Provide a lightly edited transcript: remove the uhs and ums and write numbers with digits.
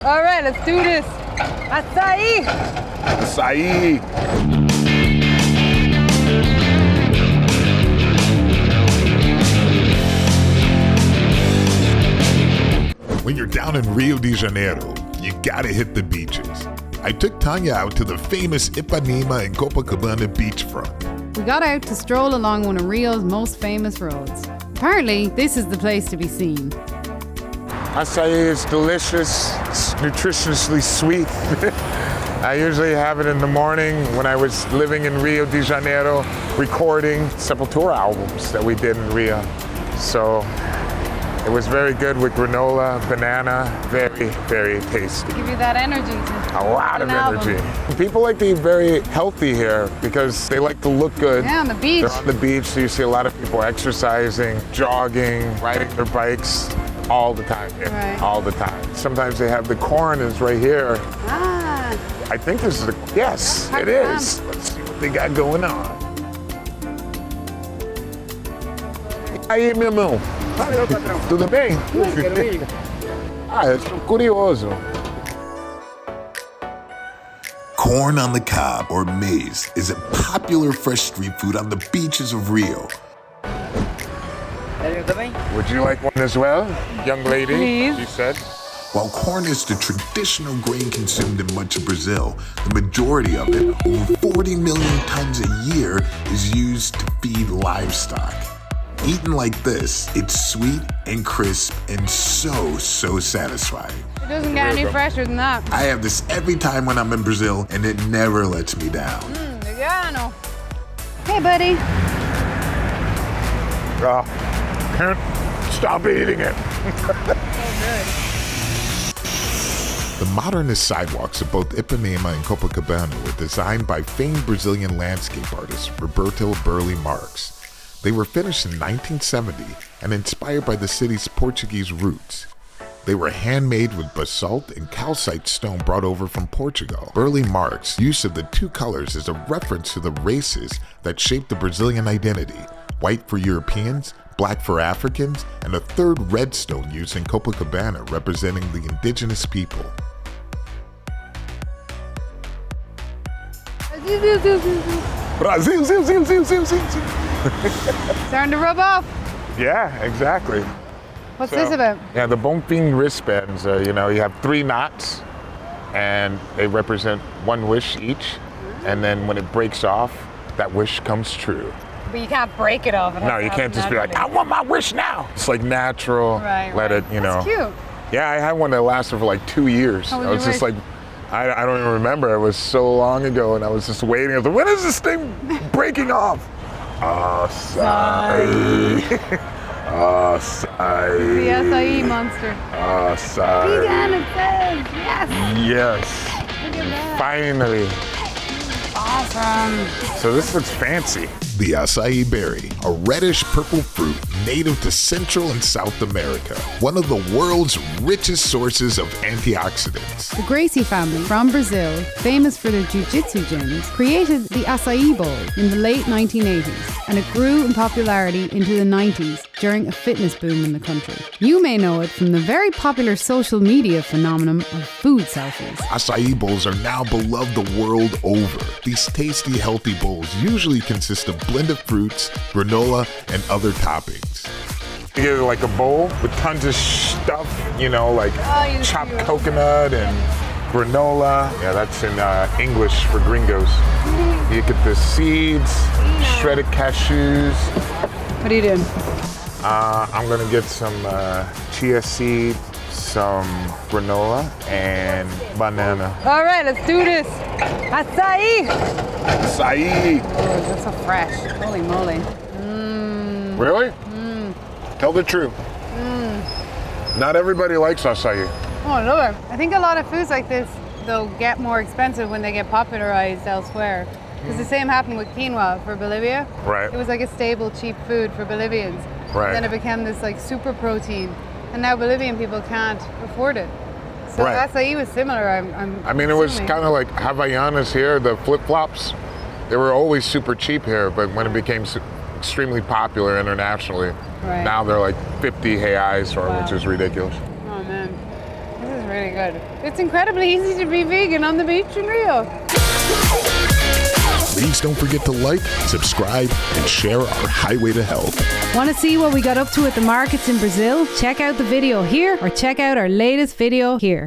All right, let's do this. Açaí. Açaí. When you're down in Rio de Janeiro, you gotta hit the beaches. I took Tanya out to the famous Ipanema and Copacabana beachfront. We got out to stroll along one of Rio's most famous roads. Apparently, this is the place to be seen. Açaí is delicious, it's nutritiously sweet. I usually have it in the morning when I was living in Rio de Janeiro, recording Sepultura albums that we did in Rio. So it was very good with granola, banana, very, very tasty. Give you that energy. A lot of energy. People like to eat very healthy here because they like to look good. Yeah, on the beach. They're on the beach, so you see a lot of people exercising, jogging, riding their bikes all the time here, right. All the time. Sometimes they have the corn is right here. Ah. I think this is the, yes, it is. Let's see what they got going on. Aí, meu irmão. Tudo bem? Eu estou curioso. Corn on the cob, or maize, is a popular fresh street food on the beaches of Rio. Would you like one as well, young lady? Please. She said. While corn is the traditional grain consumed in much of Brazil, the majority of it, over 40 million tons a year, is used to feed livestock. Eaten like this, it's sweet and crisp and so satisfying. It doesn't get any fresher than that. I have this every time when I'm in Brazil, and it never lets me down. Vegano. Hey, buddy. Can't stop eating it. So good. The modernist sidewalks of both Ipanema and Copacabana were designed by famed Brazilian landscape artist Roberto Burle Marx. They were finished in 1970 and inspired by the city's Portuguese roots. They were handmade with basalt and calcite stone brought over from Portugal. Burle Marx's use of the two colors is a reference to the races that shaped the Brazilian identity: white for Europeans, black for Africans, and a third red stone used in Copacabana representing the indigenous people. Brazil, Starting to rub off. Yeah, exactly. What's this about? Yeah, the Bonfim wristbands, you have 3 knots, and they represent one wish each, and then when it breaks off, that wish comes true. But you can't break it off. No, you can't just be like, I want my wish now. It's like natural, let it, That's cute. Yeah, I had one that lasted for like 2 years. How was I was your just wish? like, I don't even remember. It was so long ago, and I was just waiting. I was like, when is this thing breaking off? Açaí. Açaí. The açaí monster. Açaí. Vegan, it says. Yes. Yes. Look at that. Finally. Awesome. So this looks fancy. The acai berry, a reddish purple fruit native to Central and South America, one of the world's richest sources of antioxidants. The Gracie family from Brazil, famous for their jiu-jitsu gyms, created the acai bowl in the late 1980s, and it grew in popularity into the 90s during a fitness boom in the country. You may know it from the very popular social media phenomenon of food selfies. Acai bowls are now beloved the world over. These tasty, healthy bowls usually consist of blended fruits, granola, and other toppings. You get like a bowl with tons of stuff, like chopped coconut and granola. Yeah, that's in English for gringos. You get the seeds, shredded cashews. What are you doing? I'm gonna get some chia seed, some granola, and banana. All right, let's do this. Açaí. Açaí. Oh, that's so fresh. Holy moly. Really? Tell the truth. Not everybody likes acai. Oh, Lord. I think a lot of foods like this, they'll get more expensive when they get popularized elsewhere. Because the same happened with quinoa for Bolivia. Right. It was like a stable, cheap food for Bolivians. Right. And then it became this like super protein. And now Bolivian people can't afford it. So acai was similar, I mean, it was kind of like Havaianas here, the flip-flops. They were always super cheap here, but when it became extremely popular internationally, now they're like 50 reais, which is ridiculous. Oh man, this is really good. It's incredibly easy to be vegan on the beach in Rio. Please don't forget to like, subscribe, and share our highway to health. Want to see what we got up to at the markets in Brazil? Check out the video here or check out our latest video here.